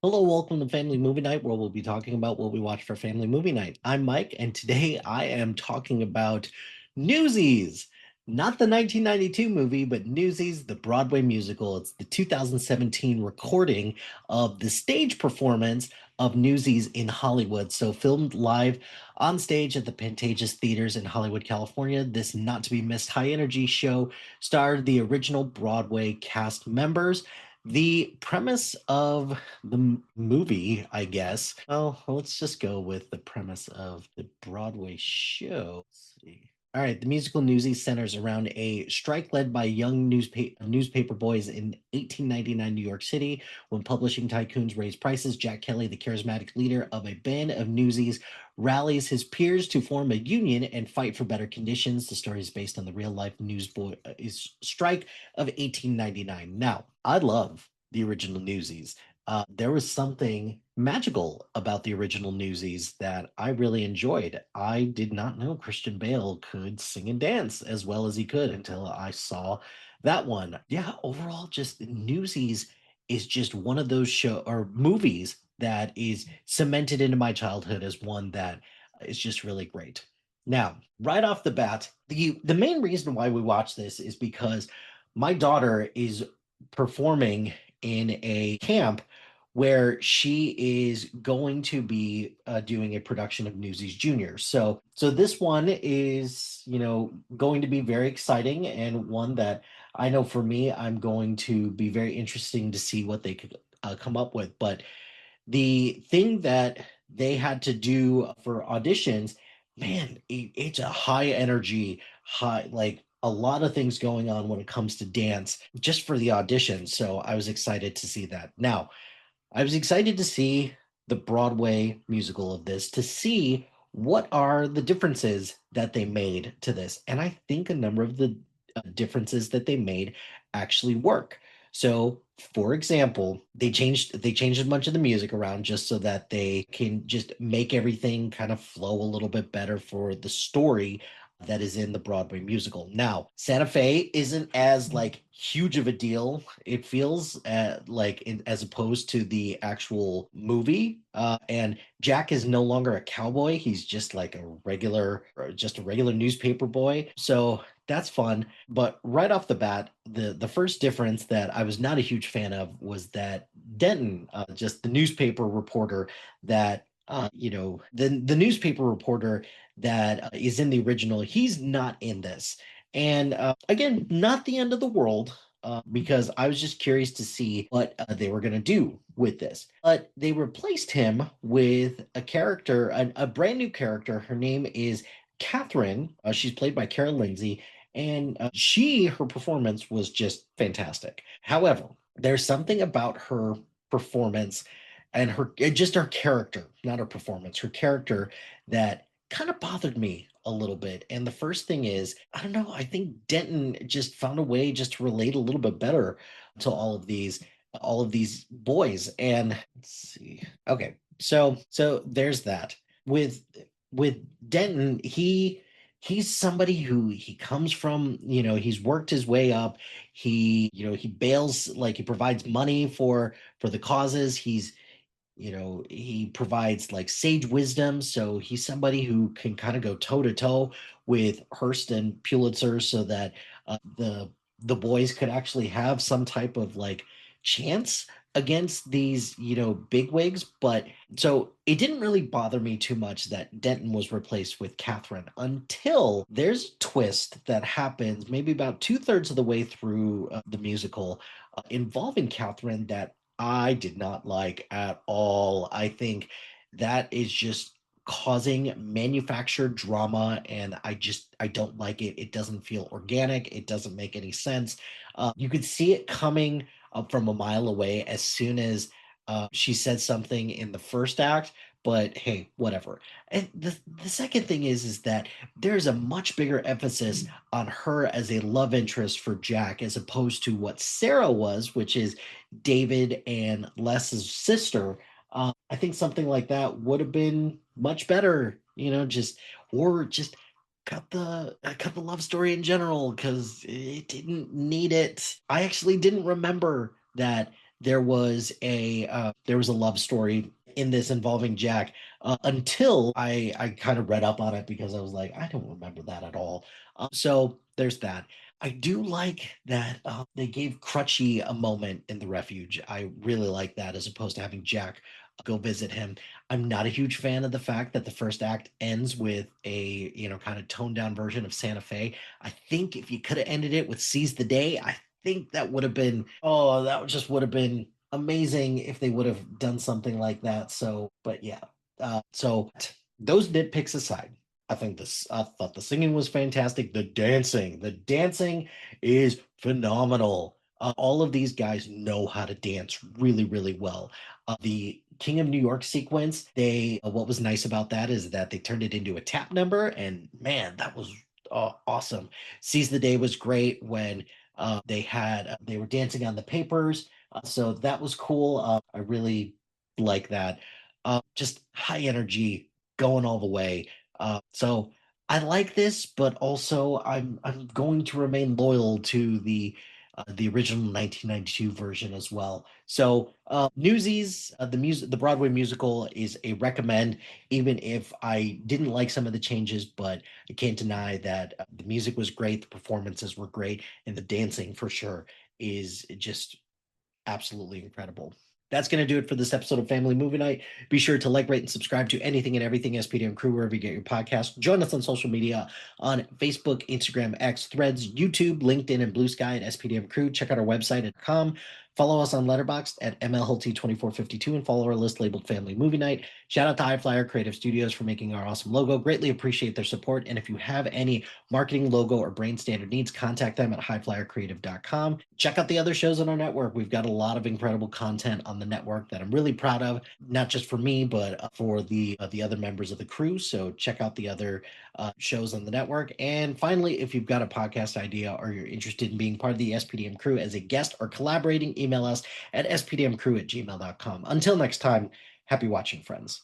Hello, welcome to Family Movie Night, where we'll be talking about what we watch for Family Movie Night. I'm Mike, and today I am talking about Newsies, not the 1992 movie, but Newsies, the Broadway musical. It's the 2017 recording of the stage performance of Newsies in Hollywood. So, filmed live on stage at the Pantages Theaters in Hollywood, California. This not to be missed high energy show starred the original Broadway cast members. The premise of the movie, I guess. Well, let's just go with the premise of the Broadway show. Let's see. All right, the musical Newsies centers around a strike led by young newspaper boys in 1899 New York City. When publishing tycoons raise prices, Jack Kelly, the charismatic leader of a band of newsies, rallies his peers to form a union and fight for better conditions. The story is based on the real life newsboy strike of 1899. Now, I love the original Newsies. There was something magical about the original Newsies that I really enjoyed. I did not know Christian Bale could sing and dance as well as he could until I saw that one. Yeah, overall, just Newsies is just one of those show or movies that is cemented into my childhood as one that is just really great. Now, right off the bat, the main reason why we watch this is because my daughter is performing in a camp where she is going to be doing a production of Newsies Junior. So this one is, going to be very exciting and one that I know for me, I'm going to be very interesting to see what they could come up with. But the thing that they had to do for auditions, man, it's a high energy, high, like a lot of things going on when it comes to dance just for the audition. So I was excited to see that. Now, I was excited to see the Broadway musical of this to see what are the differences that they made to this. And I think a number of the differences that they made actually work. So, for example, they changed a bunch of the music around just so that they can just make everything kind of flow a little bit better for the story that is in the Broadway musical. Now, Santa Fe isn't as like huge of a deal. It feels as opposed to the actual movie. And Jack is no longer a cowboy. He's just like just a regular newspaper boy. So that's fun. But right off the bat, the first difference that I was not a huge fan of was that Denton, just the newspaper reporter that the newspaper reporter that is in the original, he's not in this. And again, not the end of the world, because I was just curious to see what they were going to do with this. But they replaced him with a character, a brand new character. Her name is Catherine. She's played by Kara Lindsay, and her performance was just fantastic. However, there's something about her performance and just her character, not her performance, her character that kind of bothered me a little bit. And the first thing is, I don't know, I think Denton just found a way just to relate a little bit better to all of these boys. And let's see. Okay. So there's that. With Denton, he's somebody who he comes from, he's worked his way up. He bails, like he provides money for the causes. He provides like sage wisdom, so he's somebody who can kind of go toe to toe with Hearst and Pulitzer, so that the boys could actually have some type of like chance against these bigwigs. But so it didn't really bother me too much that Denton was replaced with Catherine until there's a twist that happens maybe about two-thirds of the way through the musical, involving Catherine, that I did not like at all. I think that is just causing manufactured drama, and I don't like it. It doesn't feel organic. It doesn't make any sense. You could see it coming up from a mile away as soon as she said something in the first act. But hey, whatever. And the second thing is that there's a much bigger emphasis on her as a love interest for Jack as opposed to what Sarah was, which is David and Les's sister. I think something like that would have been much better, or just cut the love story in general because it didn't need it. I actually didn't remember that there was a love story in this involving Jack until I kind of read up on it because I was like, I don't remember that at all. So there's that. I do like that they gave Crutchy a moment in the refuge. I really like that as opposed to having Jack go visit him. I'm not a huge fan of the fact that the first act ends with a, kind of toned down version of Santa Fe. I think if you could have ended it with Seize the Day, I think that would have been, oh, that just would have been amazing if they would have done something like that. So, but yeah. So those nitpicks aside, I thought the singing was fantastic. The dancing is phenomenal. All of these guys know how to dance really, really well. The King of New York sequence, what was nice about that is that they turned it into a tap number, and man, that was awesome. Seize the Day was great when they were dancing on the papers, so that was cool. I really like that. Just high energy, going all the way. So I like this, but also I'm going to remain loyal to the original 1992 version as well. So Newsies, the Broadway musical is a recommend, even if I didn't like some of the changes, but I can't deny that the music was great, the performances were great, and the dancing for sure is just absolutely incredible. That's going to do it for this episode of Family Movie Night. Be sure to like, rate, and subscribe to anything and everything SPDM Crew wherever you get your podcast. Join us on social media on Facebook, Instagram, X, Threads, YouTube, LinkedIn, and Blue Sky at SPDM Crew. Check out our website at com. Follow us on Letterboxd at MLHT2452 and follow our list labeled Family Movie Night. Shout out to High Flyer Creative Studios for making our awesome logo. Greatly appreciate their support. And if you have any marketing, logo, or brain standard needs, contact them at highflyercreative.com. Check out the other shows on our network. We've got a lot of incredible content on the network that I'm really proud of, not just for me, but for the other members of the crew. So check out the other shows on the network. And finally, if you've got a podcast idea or you're interested in being part of the SPDM crew as a guest or collaborating, email us at spdmcrew@gmail.com. Until next time, happy watching, friends.